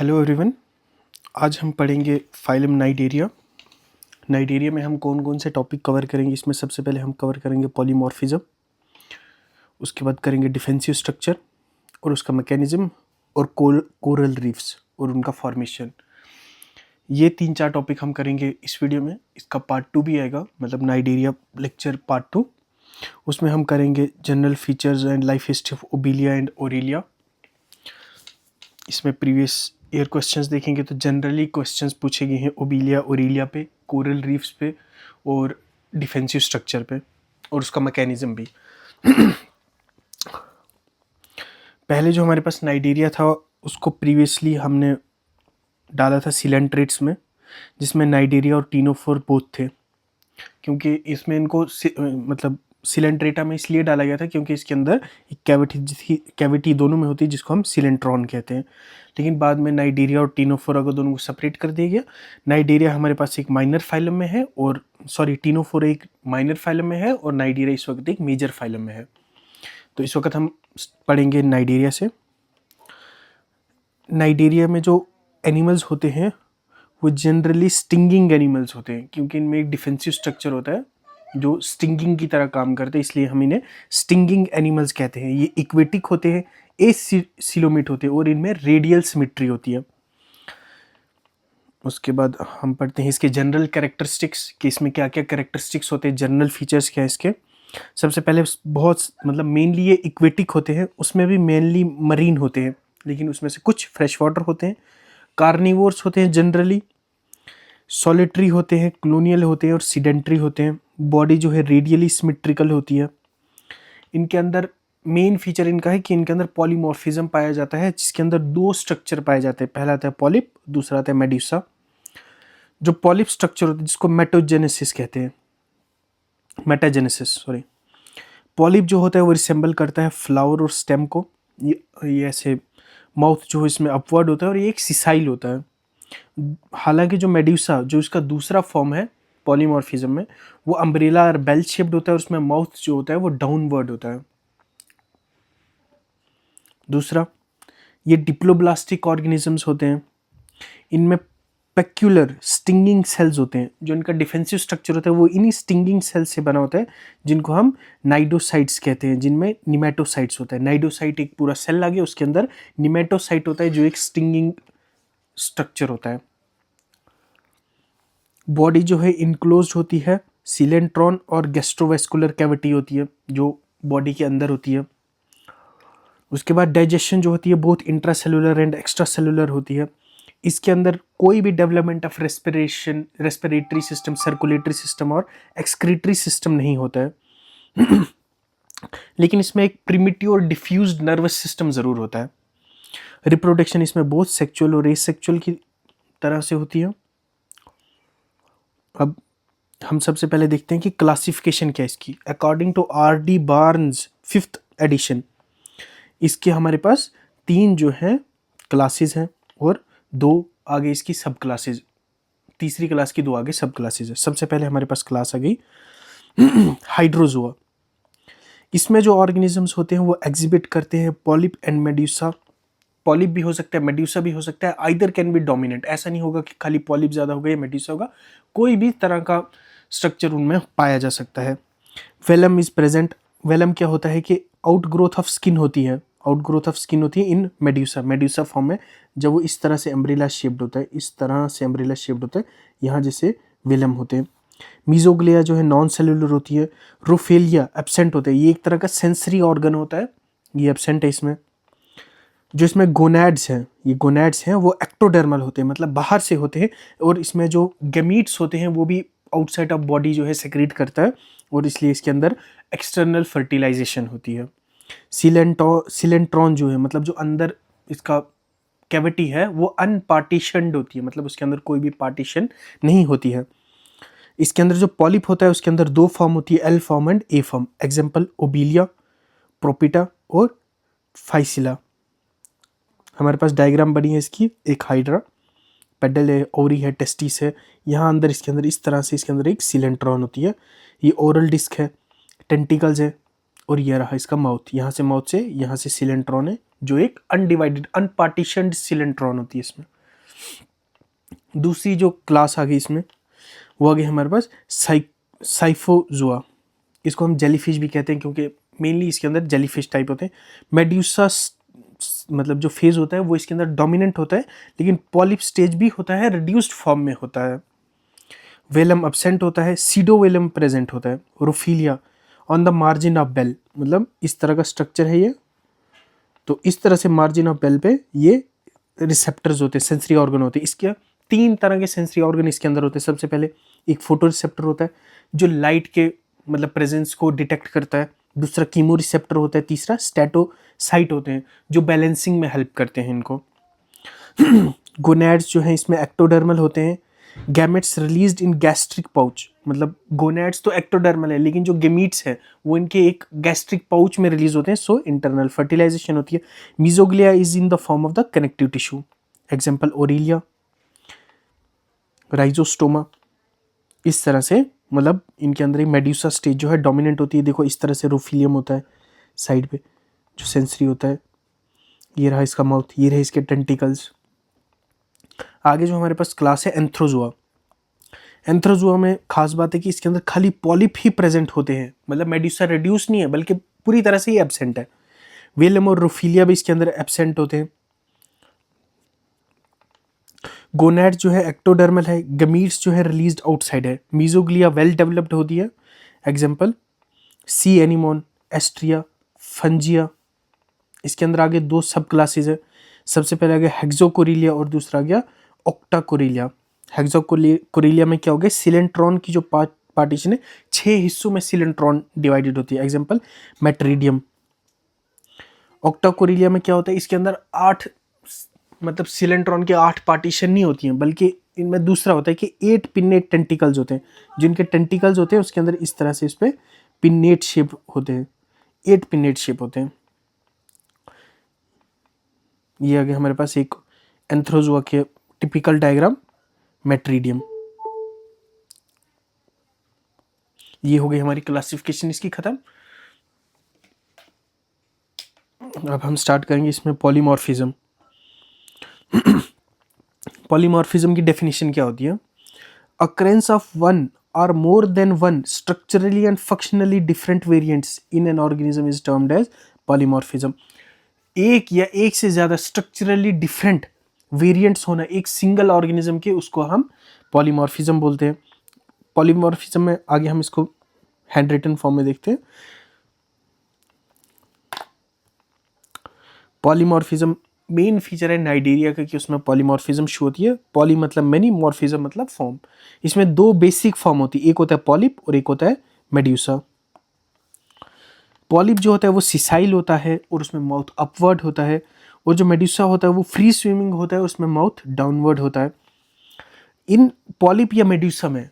Hello everyone. आज हम पढ़ेंगे फाइलम नाइडेरिया। नाइडेरिया में हम कौन कौन से टॉपिक कवर करेंगे, इसमें सबसे पहले हम कवर करेंगे पॉलीमॉर्फिज्म, उसके बाद करेंगे डिफेंसिव स्ट्रक्चर और उसका मैकेनिज्म और कोरल रीफ्स और उनका फॉर्मेशन। ये 3-4 टॉपिक हम करेंगे इस वीडियो में। इसका पार्ट 2 भी आएगा, मतलब नाइडेरिया लेक्चर पार्ट 2। उसमें हम करेंगे general features and life history of Obelia and Aurelia. इसमें प्रीवियस ईयर क्वेश्चंस देखेंगे तो जनरली क्वेश्चंस पूछे गए हैं ओबिलिया ओरेलिया पे, कोरल रीफ्स पे और डिफेंसिव स्ट्रक्चर पे और उसका मैकेनिज्म भी। पहले जो हमारे पास नाइडेरिया था उसको प्रीवियसली हमने डाला था सिलेंट्रेट्स में, जिसमें नाइडेरिया और टीनोफोर बोथ थे। क्योंकि इसमें इनको मतलब सिलेंट्रेटा में इसलिए डाला गया था क्योंकि इसके अंदर एक कैविटी दोनों में होती है जिसको हम सिलेंट्रॉन कहते हैं। लेकिन बाद में नाइडेरिया और टीनोफोरा को दोनों को सेपरेट कर दिया गया। नाइडेरिया हमारे पास एक माइनर फाइलम में है और टीनोफोरा एक माइनर फाइलम में है और नाइडेरिया इस वक्त एक मेजर फाइलम में है। तो इस वक्त हम पढ़ेंगे नाइडेरिया से। नाइडेरिया में जो एनिमल्स होते हैं वो जनरली स्टिंगिंग एनिमल्स होते हैं, क्योंकि इनमें एक डिफेंसिव स्ट्रक्चर होता है जो स्टिंगिंग की तरह काम करते हैं, इसलिए हम इन्हें स्टिंगिंग एनिमल्स कहते हैं। ये इक्वेटिक होते हैं, एसिलोमेट होते हैं और इनमें रेडियल सिमेट्री होती है। उसके बाद हम पढ़ते हैं इसके जनरल कैरेक्टरिस्टिक्स कि इसमें क्या क्या कैरेक्टरिस्टिक्स होते हैं, जनरल फीचर्स क्या है इसके। सबसे पहले बहुत मतलब मेनली ये इक्वेटिक होते हैं, उसमें भी मेनली मरीन होते हैं, लेकिन उसमें से कुछ फ्रेश वाटर होते हैं। कार्निवोर्स होते हैं जनरली, सॉलिटरी होते हैं, कॉलोनियल होते हैं और सीडेंट्री होते हैं। बॉडी जो है रेडियली सिमेट्रिकल होती है। इनके अंदर मेन फीचर इनका है कि इनके अंदर पॉलीमॉर्फिज्म पाया जाता है, जिसके अंदर 2 स्ट्रक्चर पाए जाते हैं। पहला आता है पॉलिप, दूसरा आता है मेड्यूसा। जो पॉलिप स्ट्रक्चर होता है जिसको मेटाजेनेसिस कहते हैं, पॉलिप जो होता है वो रिसेंबल करता है फ्लावर और स्टेम को। ये ऐसे माउथ जो है इसमें अपवर्ड होता है और ये एक सिसाइल होता है। हालांकि जो मेड्यूसा जो इसका दूसरा फॉर्म है पॉलीमॉर्फिज्म में, वो अम्ब्रेला और बेल शेप्ड होता है और उसमें माउथ जो होता है वो डाउनवर्ड होता है। दूसरा, ये डिप्लोब्लास्टिक ऑर्गेनिजम्स होते हैं। इनमें पेक्यूलर स्टिंगिंग सेल्स होते हैं। जो इनका डिफेंसिव स्ट्रक्चर होता है वो इन्हीं स्टिंगिंग सेल्स से बना होता है, जिनको हम नाइडोसाइट्स कहते हैं, जिनमें निमेटोसाइट्स होता है। नाइडोसाइट एक पूरा सेल आ गया, उसके अंदर निमेटोसाइट होता है जो एक स्टिंगिंग स्ट्रक्चर होता है। बॉडी जो है इनक्लोज्ड होती है, सिलेंट्रॉन और गैस्ट्रोवेस्कुलर कैविटी होती है जो बॉडी के अंदर होती है। उसके बाद डाइजेशन जो होती है बहुत इंट्रासेलुलर एंड एक्स्ट्रा सेलुलर होती है। इसके अंदर कोई भी development of respiratory system, circulatory system और एक्सक्रीटरी सिस्टम नहीं होता है। लेकिन इसमें एक प्रिमिटिव और डिफ्यूज्ड नर्वस सिस्टम ज़रूर होता है। रिप्रोडक्शन इसमें बहुत सेक्सुअल और एसेक्सुअल की तरह से होती है। अब हम सबसे पहले देखते हैं कि क्लासिफिकेशन क्या है इसकी। According to R.D. Barnes 5th addition, इसके हमारे पास 3 जो हैं क्लासेस हैं और 2 आगे इसकी सब क्लासेस, तीसरी क्लास की 2 आगे सब क्लासेस है। सबसे पहले हमारे पास क्लास आ गई हाइड्रोजोआ। इसमें जो ऑर्गेनिजम्स होते हैं वो एग्जिबिट करते हैं पॉलिप एंड मेड्यूसा। पॉलिप भी हो सकता है, मेड्यूसा भी हो सकता है, आइदर कैन बी डोमिनेंट। ऐसा नहीं होगा कि खाली पॉलिप ज़्यादा होगा या मेड्यूसा होगा, कोई भी तरह का स्ट्रक्चर उनमें पाया जा सकता है। Welham is present. वेलम क्या होता है कि आउटग्रोथ ऑफ स्किन होती है, आउटग्रोथ ऑफ स्किन होती है इन मेड्यूसा फॉर्म में। जब वो इस तरह से एम्ब्रेला शेप्ड होता है, इस तरह से एम्ब्रेला शेप्ड होता है, यहाँ जैसे वेलम होते हैं। मीजोग्लिया जो है नॉन सेलुलर होती है। रोफेलिया एब्सेंट होता है, ये एक तरह का सेंसरी ऑर्गन होता है, ये एब्सेंट है इसमें। जो इसमें गोनैड्स हैं, ये गोनैड्स हैं वो एक्टोडर्मल होते हैं, मतलब बाहर से होते हैं। और इसमें जो गैमीट्स होते हैं वो भी आउटसाइड ऑफ बॉडी जो है सेक्रेट करता है और इसलिए इसके अंदर एक्सटर्नल फर्टिलाइजेशन होती है। सिलेंट्रॉन जो है, मतलब जो अंदर इसका कैविटी है वो अनपार्टीशनड होती है, मतलब उसके अंदर कोई भी पार्टीशन नहीं होती है। इसके अंदर जो पॉलिप होता है उसके अंदर 2 फॉर्म होती है, L form and A form. Example Obelia, Porpita और फाइसिला। हमारे पास डायग्राम बनी है इसकी, एक हाइड्रा, पेडल है, ओरी है, टेस्टिस है। यहाँ अंदर इसके अंदर इस तरह से इसके अंदर एक सिलेंट्रॉन होती है। ये ओरल डिस्क है, टेंटिकल्स है और ये रहा इसका माउथ, यहाँ से यहाँ से सिलेंट्रॉन है जो एक अनडिवाइडेड अनपार्टीशनड सिलेंट्रॉन होती है इसमें। दूसरी जो क्लास आ गई इसमें वो आ गई हमारे पास साइफोजुआ। इसको हम जेलीफिश भी कहते हैं क्योंकि मेनली इसके अंदर जेलीफिश टाइप होते हैं। मेड्यूसा मतलब जो फेज होता है वो इसके अंदर डोमिनेंट होता है, लेकिन पॉलिप स्टेज भी होता है, रिड्यूस्ड फॉर्म में होता है। वेलम अब्सेंट होता है, सीडोवेलम प्रेजेंट होता है। Rhopalia on the margin of bell, मतलब इस तरह का स्ट्रक्चर है ये। तो इस तरह से मार्जिन ऑफ बेल पे ये रिसेप्टर्स होते हैं, सेंसरी ऑर्गन होते हैं। इसके 3 तरह के सेंसरी ऑर्गन इसके अंदर होते हैं। सबसे पहले एक फोटो रिसेप्टर होता है जो लाइट के मतलब प्रेजेंस को डिटेक्ट करता है। दूसरा कीमो रिसेप्टर होता है। तीसरा स्टैटोसाइट होते हैं जो बैलेंसिंग में हेल्प करते हैं इनको। गोनैड्स जो हैं इसमें एक्टोडर्मल होते हैं। Gametes released in gastric pouch, मतलब गोनैड्स तो एक्टोडर्मल है लेकिन जो गेमीट्स है वो इनके एक गैस्ट्रिक पाउच में रिलीज होते हैं, सो इंटरनल फर्टिलाइजेशन होती है। Mesoglea is in the form of the connective tissue, example Aurelia, Rhizostoma. इस तरह से मतलब इनके अंदर ही मेड्यूसा स्टेज जो है डोमिनेंट होती है। देखो इस तरह से रोफिलियम होता है साइड पे जो सेंसरी होता है। ये रहा इसका माउथ, ये रहे इसके टेंटिकल्स। आगे जो हमारे पास क्लास है एंथ्रोजुआ। एंथ्रोजुआ में खास बात है कि इसके अंदर खाली पॉलिप ही प्रेजेंट होते हैं, मतलब मेड्यूसा रिड्यूस नहीं है बल्कि पूरी तरह से ही एब्सेंट है। वेलम और रोफिलिया भी इसके अंदर एब्सेंट होते हैं। गोनैड जो है एक्टोडर्मल है। गमीट्स जो है रिलीज्ड आउटसाइड है। मीजोग्लिया वेल डेवलप्ड होती है, एग्जांपल सी एनिमोन, एस्ट्रिया, फंजिया। इसके अंदर आगे 2 सब क्लासेज है। सबसे पहले आ गया हेक्सोकोरिलिया और दूसरा आ गया ऑक्टाकोरिलिया। हेक्सोकोरिलिया में क्या हो गया, सिलेंट्रॉन की जो पार्टीशन है 6 हिस्सों में सिलेंट्रॉन डिवाइडेड होती है, एग्जांपल मेट्रीडियम। ऑक्टाकोरिलिया में क्या होता है, इसके अंदर 8 मतलब सिलेंट्रॉन के 8 पार्टीशन नहीं होती हैं, बल्कि इनमें दूसरा होता है कि 8 पिन्नेट टेंटिकल्स होते हैं। जिनके टेंटिकल्स होते हैं उसके अंदर इस तरह से इस पे पिन्नेट शेप होते हैं, 8 पिन्नेट शेप होते हैं। ये आ गया हमारे पास एक एंथ्रोजुआ के टिपिकल डायग्राम, मेट्रीडियम। ये हो गई हमारी क्लासिफिकेशन इसकी खत्म। अब हम स्टार्ट करेंगे इसमें पॉलीमॉर्फिज्म। पॉलीमॉर्फिज्म की डेफिनेशन क्या होती है, occurrence of one or more than one structurally and functionally different variants in an organism is termed as polymorphism। एक या एक से ज़्यादा स्ट्रक्चरली डिफरेंट वेरिएंट्स होना एक सिंगल ऑर्गेनिज्म के, उसको हम पॉलीमॉर्फिज्म बोलते हैं। पॉलीमॉर्फिज्म में आगे हम इसको हैंड रिटन फॉर्म में देखते हैं। पॉलीमॉर्फिज्म मेन फीचर है नाइजीरिया का कि उसमें पॉलीमॉर्फिज्म शो होती है। पॉली मतलब मैनी, मॉर्फिज्म मतलब फॉर्म। इसमें 2 बेसिक फॉर्म होती है, एक होता है पॉलिप और एक होता है मेड्यूसा। पॉलिप जो होता है वो सिसाइल होता है और उसमें माउथ अपवर्ड होता है, और जो मेड्यूसा होता है वो फ्री स्विमिंग होता है, उसमें माउथ डाउनवर्ड होता है। इन पॉलिप या मेड्यूसा में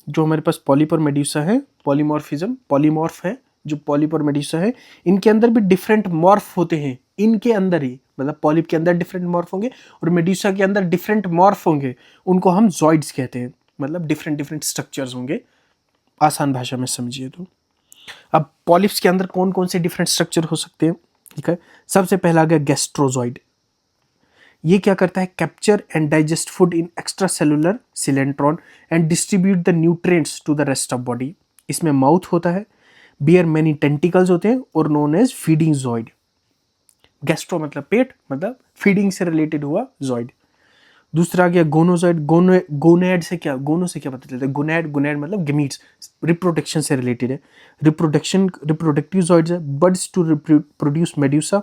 जो हमारे पास पॉलिप और मेड्यूसा है, पॉलीमॉर्फिज्म पॉलीमॉर्फ है, जो पॉलिप और मेड्यूसा है इनके अंदर भी डिफरेंट मॉर्फ होते हैं। इनके अंदर ही मतलब पॉलिप के अंदर डिफरेंट मॉर्फ होंगे और मेड्यूसा के अंदर डिफरेंट मॉर्फ होंगे, उनको हम जॉइड्स कहते हैं, मतलब डिफरेंट डिफरेंट स्ट्रक्चर्स होंगे, आसान भाषा में समझिए तो। अब पॉलिप्स के अंदर कौन कौन से डिफरेंट स्ट्रक्चर हो सकते हैं, ठीक है। सबसे पहला आ गया गैस्ट्रोजॉइड। ये क्या करता है, capture and digest food in extracellular coelenteron and distribute the nutrients to the rest of body. इसमें माउथ होता है, बियर मैनी टेंटिकल्स होते हैं और known as feeding zooid. Gastro मतलब पेट, मतलब फीडिंग से रिलेटेड हुआ जॉइड। दूसरा आ गया गोनोजॉइड। गोनैड से क्या, गोनो से क्या पता चलता है, गोनैड मतलब गेमीट्स, रिप्रोडक्शन से रिलेटेड है। रिप्रोडक्टिव जॉइड्स है, बड्स टू प्रोड्यूस मेड्यूसा।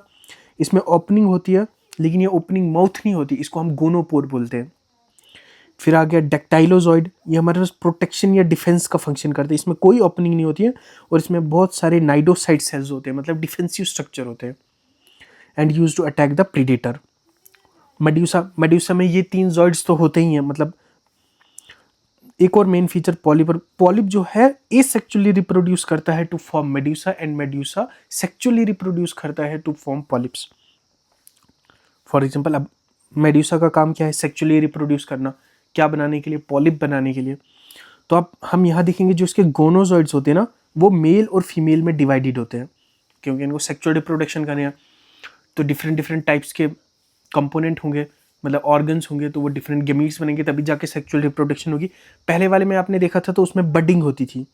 इसमें ओपनिंग होती है लेकिन ये ओपनिंग माउथ नहीं होती, इसको हम गोनोपोर बोलते हैं। फिर आ गया डेक्टाइलोजॉइड, ये हमारे पास प्रोटेक्शन या डिफेंस का फंक्शन करते हैं। इसमें कोई ओपनिंग नहीं होती है और इसमें बहुत सारे नाइडोसाइट सेल्स होते हैं, मतलब डिफेंसिव स्ट्रक्चर होते हैं, and use to attack the predator. Medusa में ये 3 जॉइड्स तो होते ही हैं। मतलब एक और मेन फीचर पॉलिप जो है एसेक्सुअली रिप्रोड्यूस करता है to form medusa, and medusa sexually reproduce करता है to form polyps. For example, अब मेड्यूसा का काम क्या है, सेक्सुअली रिप्रोड्यूस करना, क्या बनाने के लिए, पॉलिप बनाने के लिए। तो अब हम यहाँ देखेंगे जो इसके गोनोजॉइड्स होते हैं ना, वो मेल और फीमेल में डिवाइडेड होते हैं। क्योंकि इनको सेक्सुअल रिप्रोडक्शन करना है, तो डिफरेंट डिफरेंट टाइप्स के कंपोनेंट होंगे, मतलब ऑर्गन्स होंगे, तो वो डिफरेंट गेमीट्स बनेंगे, तभी जाके सेक्सुअल रिप्रोडक्शन होगी। पहले वाले में आपने देखा था तो उसमें बडिंग होती थी।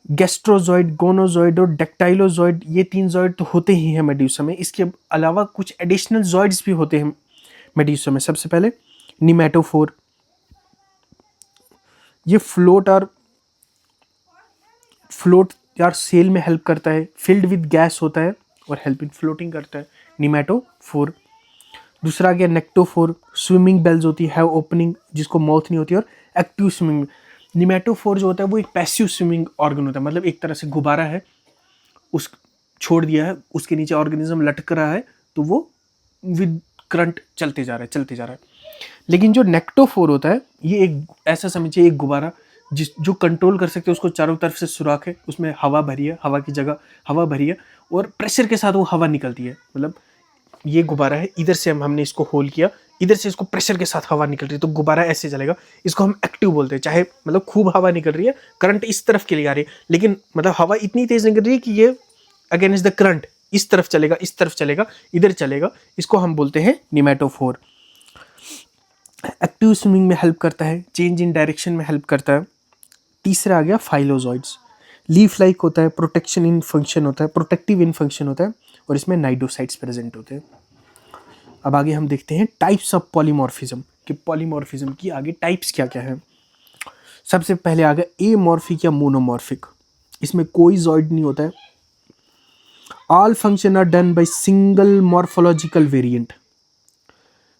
गैस्ट्रोजॉइड, गोनोजॉइड और डेक्टाइलोजॉइड, ये 3 जॉइड तो होते ही हैं मेड्यूसा में। इसके अलावा कुछ एडिशनल जॉइड्स भी होते हैं मेड्यूसा में। सबसे पहले निमेटोफोर, ये फ्लोट यार सेल में हेल्प करता है, फिल्ड विद गैस होता है और हेल्प इन फ्लोटिंग करता है, निमेटोफोर। दूसरा आ गया नेक्टोफोर, स्विमिंग बेल्स होती है, ओपनिंग जिसको माउथ नहीं होती, और एक्टिव स्विमिंग। निमेटोफोर जो होता है वो एक पैसिव स्विमिंग ऑर्गन होता है, मतलब एक तरह से गुब्बारा है, उस छोड़ दिया है, उसके नीचे ऑर्गेनिज्म लटक रहा है, तो वो विद करंट चलते जा रहा है। लेकिन जो नेक्टोफोर होता है, ये एक ऐसा समझिए एक गुब्बारा जो कंट्रोल कर सकते हैं, उसको चारों तरफ से सुराख है, उसमें हवा भरी है, हवा की जगह हवा भरी है, और प्रेशर के साथ वो हवा निकलती है। मतलब ये गुब्बारा है, इधर से हमने इसको होल किया, इधर से इसको प्रेशर के साथ हवा निकल रही है, तो गुब्बारा ऐसे चलेगा। इसको हम एक्टिव बोलते हैं, चाहे मतलब खूब हवा निकल रही है, करंट इस तरफ के लिए आ रही है, लेकिन मतलब हवा इतनी तेज निकल रही है कि ये अगेंस्ट द करंट इस तरफ चलेगा, इस तरफ चलेगा, इधर चलेगा, इसको हम बोलते हैं निमेटोफोर। एक्टिव स्विमिंग में हेल्प करता है, चेंज इन डायरेक्शन में हेल्प करता है। तीसरा आ गया फाइलोजॉइड्स, लीफ लाइक होता है, प्रोटेक्शन इन फंक्शन होता है, प्रोटेक्टिव इन फंक्शन होता है, और इसमें नाइडोसाइट्स प्रेजेंट होते हैं। अब आगे हम देखते हैं टाइप्स ऑफ पॉलीमॉर्फिज्म, कि पॉलीमॉर्फिज्म की आगे टाइप्स क्या क्या है। सबसे पहले आ गया एमॉर्फिक या मोनोमॉर्फिक, इसमें कोई जॉइड नहीं होता है। All function are done by single morphological variant,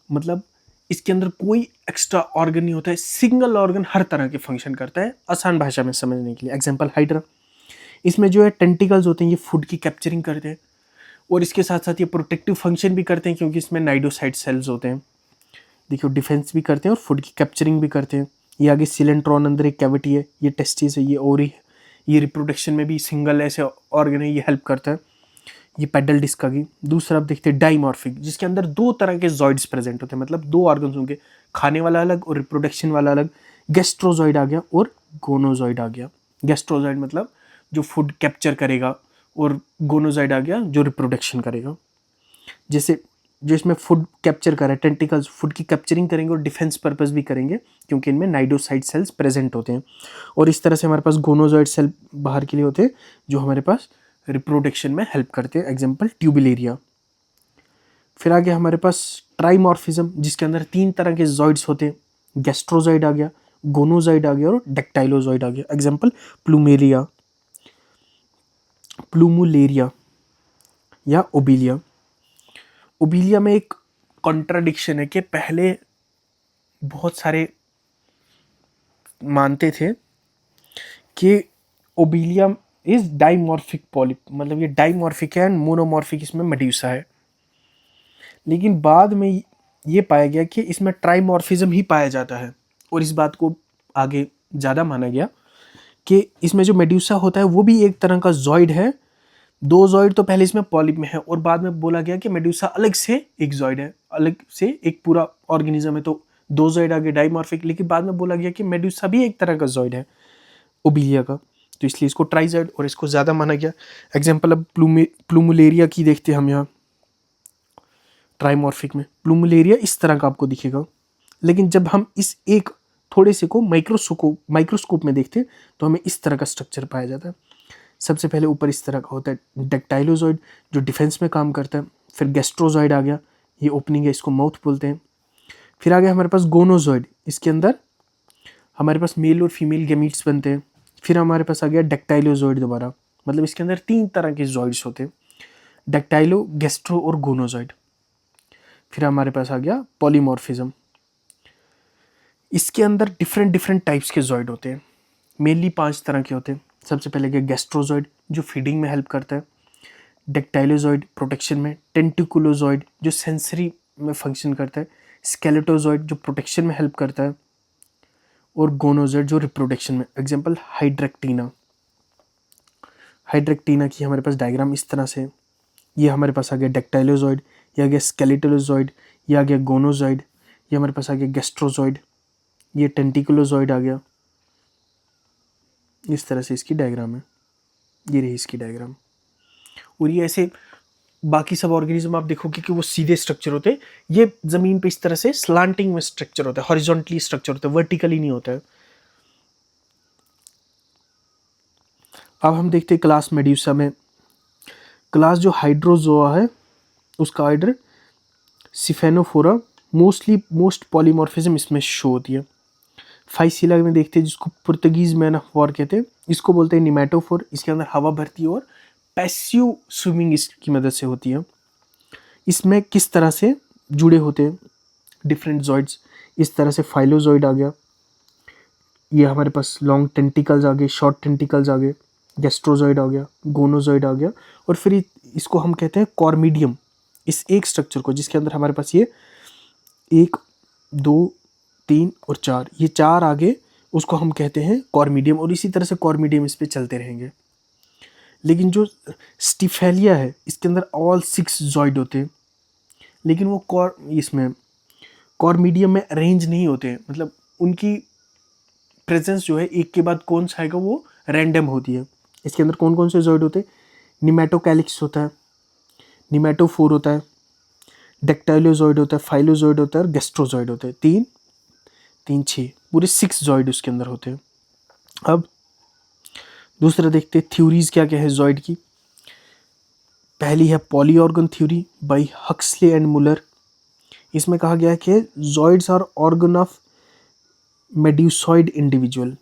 मतलब इसके अंदर कोई एक्स्ट्रा ऑर्गन नहीं होता है, सिंगल ऑर्गन हर तरह के फंक्शन करता है, आसान भाषा में समझने के लिए। एग्जांपल हाइड्रा, इसमें जो है टेंटिकल्स होते हैं, ये फूड की कैप्चरिंग करते हैं, और इसके साथ साथ ये प्रोटेक्टिव फंक्शन भी करते हैं, क्योंकि इसमें नाइडोसाइट सेल्स होते हैं। देखियो डिफेंस भी करते हैं और फूड की कैप्चरिंग भी करते हैं। ये आगे सिलेंट्रॉन अंदर एक कैविटी है, ये टेस्टिस है, ये ओरी है, ये रिप्रोडक्शन में भी सिंगल ऐसे ऑर्गन है, ये हेल्प करता है। ये पेडल डिस्क आ गई। दूसरा आप देखते हैं डाइमॉर्फिक, जिसके अंदर 2 तरह के जॉइड्स प्रेजेंट होते हैं, मतलब 2 ऑर्गन्स होंगे, खाने वाला अलग और रिप्रोडक्शन वाला अलग। गैस्ट्रोजॉइड आ गया और गोनोजॉइड आ गया। गैस्ट्रोजॉइड मतलब जो फूड कैप्चर करेगा, और गोनोजॉइड आ गया जो रिप्रोडक्शन करेगा। जैसे जो इसमें फूड कैप्चर कर रहा है, टेंटिकल्स फूड की कैप्चरिंग करेंगे और डिफेंस पर्पस भी करेंगे, क्योंकि इनमें नाइडोसाइट सेल्स प्रेजेंट होते हैं। और इस तरह से हमारे पास गोनोजॉइड सेल बाहर के लिए होते हैं, जो हमारे पास रिप्रोडक्शन में हेल्प करते हैं। एग्जांपल ट्यूबिलेरिया। फिर आगे हमारे पास ट्राइमॉर्फिज्म, जिसके अंदर 3 तरह के जॉइड्स होते हैं। गैस्ट्रोजॉइड आ गया, गोनोजॉइड आ गया और डेक्टाइलोजॉइड आ गया। एग्जांपल प्लूमुलेरिया या ओबिलिया। ओबिलिया में एक कॉन्ट्राडिक्शन है कि पहले बहुत सारे मानते थे कि ओबिलिया इज डाइमॉर्फिक पॉलिप, मतलब ये डाइमॉर्फिक है, एंड मोनोमॉर्फिक इसमें मेड्यूसा है। लेकिन बाद में ये पाया गया कि इसमें ट्राइमॉर्फिज्म ही पाया जाता है, और इस बात को आगे ज़्यादा माना गया कि इसमें जो मेड्यूसा होता है वो भी एक तरह का जॉइड है। 2 जॉइड तो पहले इसमें पॉलिप में है, और बाद में बोला गया कि मेड्यूसा अलग से एक जॉइड है, अलग से एक पूरा ऑर्गेनिज्म है, तो 2 जॉइड आगे डाइमॉर्फिक। लेकिन बाद में बोला गया कि मेड्यूसा भी एक तरह का जॉइड है ओबिलिया का, तो इसलिए इसको ट्राइजॉइड और इसको ज़्यादा माना गया। एग्जाम्पल अब प्लूमुलेरिया की देखते हैं हम यहाँ। ट्राइमॉर्फिक में प्लूमुलेरिया इस तरह का आपको दिखेगा, लेकिन जब हम इस एक थोड़े से को माइक्रोस्कोप में देखते हैं तो हमें इस तरह का स्ट्रक्चर पाया जाता है। सबसे पहले ऊपर इस तरह का होता है डेक्टाइलोजॉइड, जो डिफेंस में काम करता है। फिर गैस्ट्रोजॉइड आ गया, ये ओपनिंग है, इसको माउथ बोलते हैं। फिर आ गया हमारे पास गोनोजॉइड, इसके अंदर हमारे पास मेल और फीमेल गेमीट्स बनते हैं। फिर हमारे पास आ गया डेक्टाइलोजॉइड दोबारा, मतलब इसके अंदर 3 तरह के जॉइड्स होते हैं, डेक्टाइलो, गैस्ट्रो और गोनोजॉइड। फिर हमारे पास आ गया पॉलीमॉर्फिज्म, इसके अंदर डिफरेंट डिफरेंट टाइप्स के जॉइड होते हैं, मेनली 5 तरह के होते हैं। सबसे पहले गया गैस्ट्रोजॉइड, जो फीडिंग में हेल्प करता है। डेक्टाइलोजॉइड प्रोटेक्शन में। टेंटिकुलोजॉइड जो सेंसरी में फंक्शन करता है। स्केलेटोजॉइड जो प्रोटेक्शन में हेल्प करता है। और गोनोजॉइड जो रिप्रोडक्शन में। एग्जांपल हाइड्रेक्टिना। हाइड्रेक्टिना की हमारे पास डायग्राम इस तरह से, ये हमारे पास आ गया डेक्टाइलोजॉइड, ये आ गया स्केलेटोजॉइड, ये आ गया गोनोजॉइड, ये हमारे पास आ गया गैस्ट्रोजॉइड, ये टेंटिकुलोजॉइड आ गया। इस तरह से इसकी डायग्राम है। ये रही इसकी डायग्राम। और ये ऐसे बाकी सब ऑर्गेनिज्म आप देखोगे कि वो सीधे स्ट्रक्चर होते हैं, ये जमीन पे इस तरह से स्लांटिंग में स्ट्रक्चर होता है, हॉरिजॉन्टली स्ट्रक्चर होता है, वर्टिकली नहीं होता है। अब हम देखते हैं क्लास मेड्यूसा में। क्लास जो हाइड्रोजोआ है उसका ऑर्डर सिफेनोफोरा, मोस्ट पॉलीमॉर्फिज्म इसमें शो होती है। फाइसिला में देखते हैं जिसको पुर्तगीज मैन ऑफ वॉर कहते हैं, इसको बोलते हैं निमेटोफोर। इसके अंदर हवा भरती है और पैसिव स्विमिंग इसकी मदद से होती है। इसमें किस तरह से जुड़े होते हैं डिफरेंट जॉइड्स, इस तरह से फाइलोजॉइड आ गया, ये हमारे पास लॉन्ग टेंटिकल्स आ गए, शॉर्ट टेंटिकल्स आ गए, गैस्ट्रोजॉइड आ गया, गोनोजॉइड आ गया, और फिर इसको हम कहते हैं कॉर्मीडियम। इस एक स्ट्रक्चर को जिसके अंदर हमारे पास ये 1 2 3 और 4, ये 4 आगे, उसको हम कहते हैं कॉर्मीडियम। और इसी तरह से कॉर्मीडियम इस पे चलते रहेंगे। लेकिन जो स्टिफेलिया है इसके अंदर ऑल 6 जॉइड होते हैं, लेकिन वो इसमें कॉर्मीडियम में अरेंज नहीं होते हैं, मतलब उनकी प्रेजेंस जो है एक के बाद कौन सा आएगा वो रैंडम होती है। इसके अंदर कौन कौन से जॉइड होते हैं? निमेटोकैलिक्स होता है, निमेटोफोर होता है, डेक्टाइलोजॉइड होता है, फाइलोजॉइड होता है और गैस्ट्रोजॉइड होता है। 3 3 6 पूरे 6 जॉइड उसके अंदर होते हैं। अब दूसरा देखते हैं थ्योरीज क्या क्या है जॉइड की। पहली है poly organ theory by Huxley and Muller. इसमें कहा गया है कि zooids are organ of medusoid individual.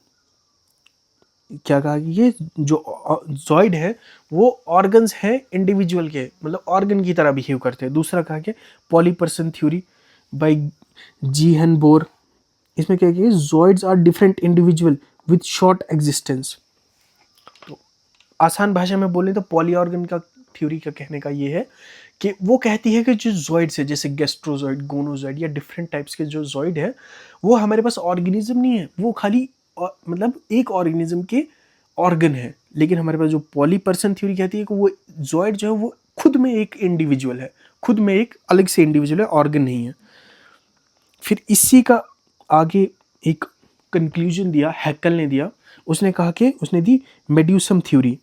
क्या कहा कि ये जो जॉइड है वो ऑर्गन्स हैं इंडिविजुअल के, मतलब ऑर्गन की तरह बिहेव करते हैं। दूसरा कहा कि पॉलीपर्सन थ्योरी बाय जीहन बोर। इसमें क्या किया, zooids are different individual with short existence. तो आसान भाषा में बोले तो पॉली ऑर्गन का थ्योरी का कहने का ये है कि वो कहती है कि जो जॉइड्स है जैसे गैस्ट्रोजॉइड, गोनोजॉइड या डिफरेंट टाइप्स के जो जॉइड है वो हमारे पास ऑर्गेनिज्म नहीं है, वो खाली मतलब एक ऑर्गेनिज्म के ऑर्गन है। लेकिन हमारे पास जो पॉलीपर्सन थ्योरी कहती है कि वो जॉइड जो है वो खुद में एक इंडिविजुअल है, खुद में एक अलग से इंडिविजुअल है, ऑर्गन नहीं है। फिर इसी का आगे एक कंक्लूजन दिया हैकल ने दिया। उसने कहा कि उसने दी मेड्यूसम थ्योरी।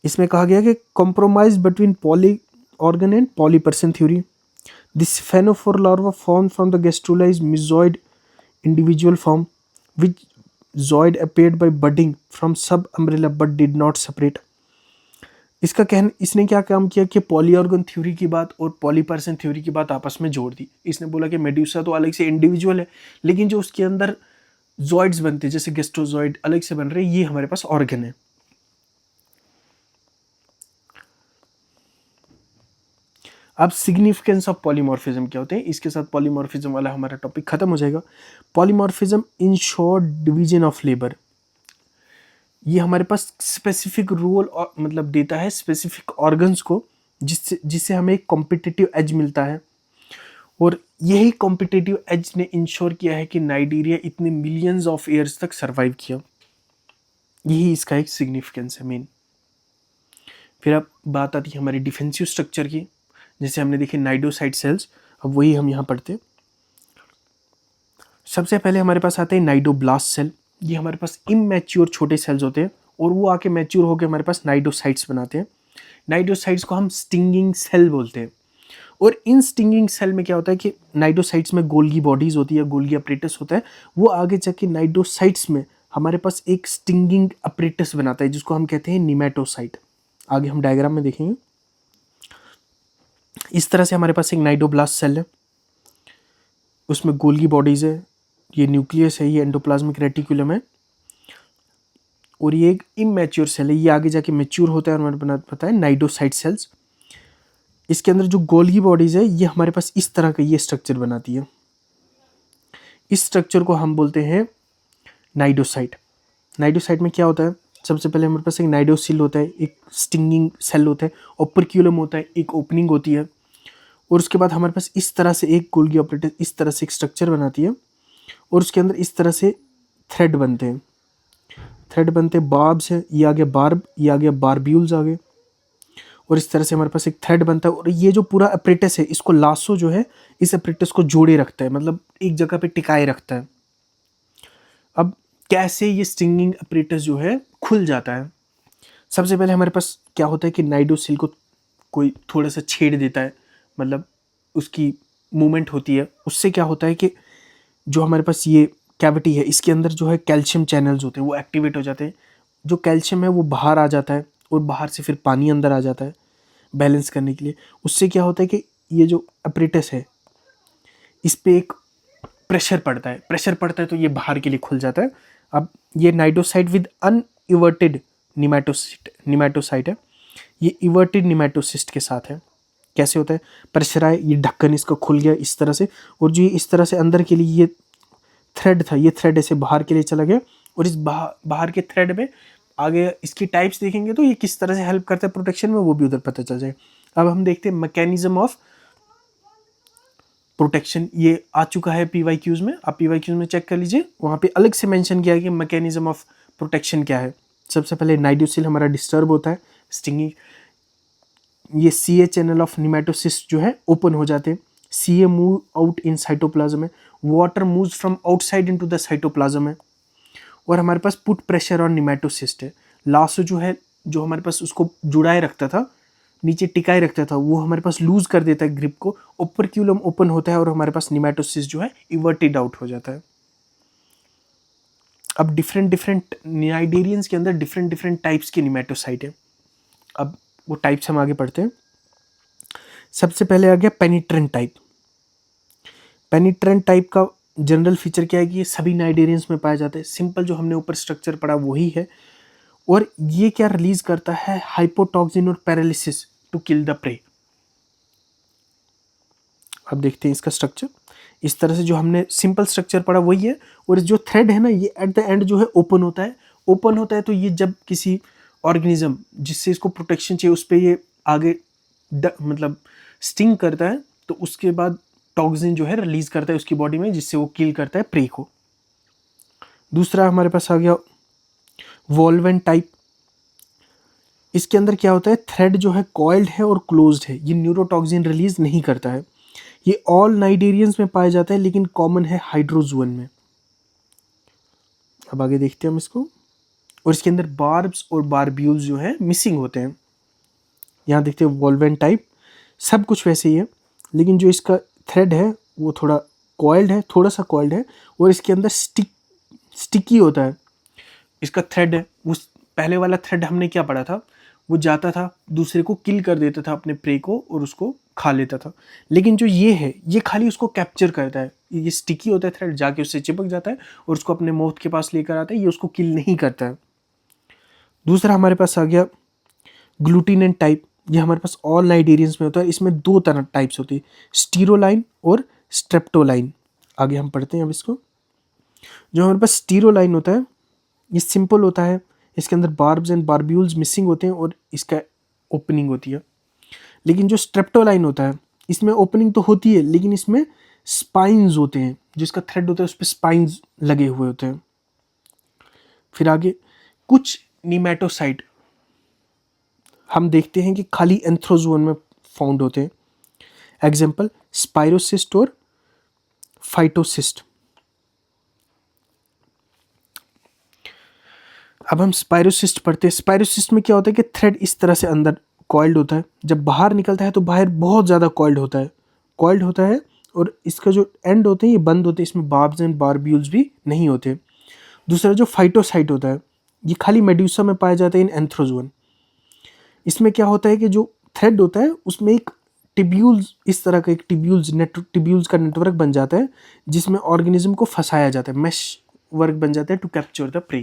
इसमें कहा गया कि compromise between poly organ and poly person theory. This phenophore larva form from the gastrolize mezoid individual form which zoid appeared by budding from sub umbrella but did not separate। इसने क्या काम किया कि पॉली ऑर्गन थ्योरी की बात और पॉलीपर्सन theory की बात आपस में जोड़ दी। इसने बोला कि मेड्यूसा तो अलग से इंडिविजुअल है, लेकिन जो उसके अंदर जॉइड्स बनते हैं जैसे गैस्ट्रोजॉइड अलग से बन रहे हैं, ये हमारे पास ऑर्गन है। अब सिग्निफिकेंस ऑफ पॉलीमॉर्फिज्म क्या होते हैं, इसके साथ पॉलीमॉर्फिज्म वाला हमारा टॉपिक खत्म हो जाएगा। Polymorphism in short division of labour. ये हमारे पास स्पेसिफिक रोल मतलब देता है स्पेसिफिक ऑर्गन्स को, जिससे हमें एक कॉम्पिटिटिव एज मिलता है। और यही कॉम्पिटिटिव एज ने इंश्योर किया है कि नाइजीरिया इतने मिलियंस ऑफ ईयर्स तक सर्वाइव किया। यही इसका एक सिग्निफिकेंस है मेन। फिर अब बात आती है हमारी डिफेंसिव स्ट्रक्चर की, जैसे हमने देखे नाइडोसाइट सेल्स, अब वही हम यहाँ पढ़ते। सबसे पहले हमारे पास आते हैं नाइडोब्लास्ट सेल। ये हमारे पास इमैच्योर छोटे सेल्स होते हैं और वो आके मैच्योर होकर हमारे पास नाइडोसाइट्स बनाते हैं। नाइडोसाइट्स को हम स्टिंगिंग सेल बोलते हैं। और इन स्टिंगिंग सेल में क्या होता है कि नाइडोसाइट्स में गोल्गी बॉडीज होती है, गोल्गी अपरेटस होता है, वो आगे जाके नाइडोसाइट्स में हमारे पास एक स्टिंगिंग अपरेटस बनाता है जिसको हम कहते हैं निमेटोसाइट। आगे हम डायग्राम में देखेंगे। इस तरह से हमारे पास एक नाइडोब्लास्ट सेल है, उसमें गोल्गी बॉडीज है, ये न्यूक्लियस है, ये एंडोप्लाज्मिक रेटिकुलम है, और ये एक इमैच्योर सेल है, ये आगे जाके मैच्योर होता है और हमारे पता है नाइडोसाइट सेल्स। इसके अंदर जो गोल्गी बॉडीज है ये हमारे पास इस तरह का ये स्ट्रक्चर बनाती है। इस स्ट्रक्चर को हम बोलते हैं नाइडोसाइट। नाइडोसाइट में क्या होता है, सबसे पहले हमारे पास एक नाइडोसिल होता है, एक स्टिंगिंग सेल होता है, ओपरक्यूलम होता है, एक ओपनिंग होती है, और उसके बाद हमारे पास इस तरह से एक गोल्गी ऑपरेटर इस तरह से एक स्ट्रक्चर बनाती है, और उसके अंदर इस तरह से थ्रेड बनते हैं, बार्ब्स है, ये आगे बार्ब, ये आगे बारब्यूल्स आगे, और इस तरह से हमारे पास एक थ्रेड बनता है। और ये जो पूरा अपरेटस है इसको लासो जो है इस अपरेटस को जोड़े रखता है, मतलब एक जगह पे टिकाए रखता है। अब कैसे ये स्टिंगिंग अपरेटस जो है खुल जाता है, सबसे पहले हमारे पास क्या होता है कि नाइडोसिल को कोई थोड़ा सा छेड़ देता है, मतलब उसकी मूवमेंट होती है, उससे क्या होता है कि जो हमारे पास ये कैविटी है इसके अंदर जो है कैल्शियम चैनल्स होते हैं वो एक्टिवेट हो जाते हैं। जो कैल्शियम है वो बाहर आ जाता है और बाहर से फिर पानी अंदर आ जाता है बैलेंस करने के लिए। उससे क्या होता है कि ये जो अपरेटस है इस पे एक प्रेशर पड़ता है तो ये बाहर के लिए खुल जाता है। अब ये नाइडोसाइट विद अनइवर्टेड निमैटोसाइट है, ये इवर्टेड निमैटोसिस्ट के साथ है। कैसे होता है, प्रेशर आए, ये ढक्कन इसका खुल गया इस तरह से, और जो ये इस तरह से अंदर के लिए ये थ्रेड था, ये थ्रेड ऐसे बाहर के लिए चला गया, और इस बाहर के थ्रेड में आगे इसकी टाइप्स देखेंगे तो ये किस तरह से हेल्प करता है प्रोटेक्शन में, वो भी उधर पता चल जाएगा। अब हम देखते हैं मैकेनिज्म ऑफ प्रोटेक्शन, ये आ चुका है PYQs में, आप PYQs में चेक कर लीजिए, वहाँ पे अलग से मेंशन किया है कि मैकेनिज्म ऑफ प्रोटेक्शन क्या है। सबसे पहले नाइडोसिल हमारा डिस्टर्ब होता है, स्टिंगिंग, ये CA चैनल ऑफ निमैटोसिस्ट जो है ओपन हो जाते हैं, CA move out in cytoplasm है, water moves from outside into the cytoplasm है, और हमारे पास पुट प्रेशर ऑन निमैटोसिस्ट है। लासो जो है, जो हमारे पास उसको जुड़ाए रखता था, नीचे टिकाए रखता था, वो हमारे पास लूज कर देता है ग्रिप को, ओपरक्यूलम ओपन होता है और हमारे पास निमैटोसिस्ट जो है इवर्टेड आउट हो जाता है। अब डिफरेंट नियाइडेरियंस के अंदर डिफरेंट टाइप्स के निमैटोसाइट है। अब वो टाइप्स हम आगे पढ़ते हैं। सबसे पहले आ गया पेनिट्रेंट टाइप। पेनिट्रेंट टाइप का जनरल फीचर क्या है कि ये सभी नाइडेरियंस में पाया जाता है। सिंपल जो हमने ऊपर स्ट्रक्चर पढ़ा वही है, और ये क्या रिलीज करता है, हाइपोटॉक्सिन और paralysis to kill the prey. अब देखते हैं इसका स्ट्रक्चर। इस तरह से जो हमने सिंपल स्ट्रक्चर पढ़ा वही है, और जो थ्रेड है ना ये एट द एंड जो है ओपन होता है। तो ये जब किसी ऑर्गेनिज्म जिससे इसको प्रोटेक्शन चाहिए उस पर ये आगे मतलब स्टिंग करता है, तो उसके बाद टॉक्सिन जो है रिलीज करता है उसकी बॉडी में, जिससे वो किल करता है प्रे को। दूसरा हमारे पास आ गया वॉल्वेन टाइप। इसके अंदर क्या होता है, थ्रेड जो है कॉइल्ड है और क्लोज्ड है, ये न्यूरोटॉक्सिन रिलीज नहीं करता है। ये ऑल नाइडेरियंस में पाया जाता है लेकिन कॉमन है हाइड्रोजोअन में। अब आगे देखते हैं हम इसको, और इसके अंदर बार्ब्स और बारब्यूल्स जो है मिसिंग होते हैं। यहाँ देखते हैं वॉल्वेन टाइप, सब कुछ वैसे ही है, लेकिन जो इसका थ्रेड है वो थोड़ा सा कॉइल्ड है, और इसके अंदर स्टिकी होता है। इसका थ्रेड है, उस पहले वाला थ्रेड हमने क्या पढ़ा था, वो जाता था दूसरे को किल कर देता था अपने प्रे को और उसको खा लेता था, लेकिन जो ये है ये खाली उसको कैप्चर करता है। ये स्टिकी होता है थ्रेड, जाके उससे चिपक जाता है और उसको अपने माउथ के पास लेकर आता है, ये उसको किल नहीं करता है। दूसरा हमारे पास आ गया ग्लूटिनेंट टाइप। ये हमारे पास ऑल नाइडेरियंस में होता है। इसमें दो तरह टाइप्स होती है, स्टीरोलाइन और स्ट्रेप्टोलाइन। आगे हम पढ़ते हैं अब इसको। जो हमारे पास स्टीरोलाइन होता है ये सिंपल होता है, इसके अंदर बार्ब्स एंड बारब्यूल्स मिसिंग होते हैं और इसका ओपनिंग होती है। लेकिन जो स्ट्रेप्टोलाइन होता है इसमें ओपनिंग तो होती है लेकिन इसमें स्पाइन्स होते हैं, जिसका थ्रेड होता है उस पर स्पाइन्स लगे हुए होते हैं। फिर आगे कुछ निमैटोसाइट हम देखते हैं कि खाली एंथ्रोजोन में फाउंड होते हैं। एग्जाम्पल स्पाइरोसिस्ट और फाइटोसिस्ट। अब हम स्पाइरोसिस्ट पढ़ते हैं। स्पाइरोसिस्ट में क्या होता है कि थ्रेड इस तरह से अंदर कॉइल्ड होता है, जब बाहर निकलता है तो बाहर बहुत ज़्यादा कॉइल्ड होता है और इसका जो एंड होते हैं ये बंद होते हैं, इसमें बार्ब्स एंड बारब्यूल्स भी नहीं होते। दूसरा जो फाइटोसाइट होता है ये खाली मेड्यूसा में पाया जाता है इन एंथ्रोजोन। इसमें क्या होता है कि जो थ्रेड होता है उसमें एक टिब्यूल्स, इस तरह का एक टिब्यूल्स का नेटवर्क बन जाता है जिसमें ऑर्गेनिज्म को फंसाया जाता है, मैश वर्क बन जाता है टू कैप्चर द प्रे।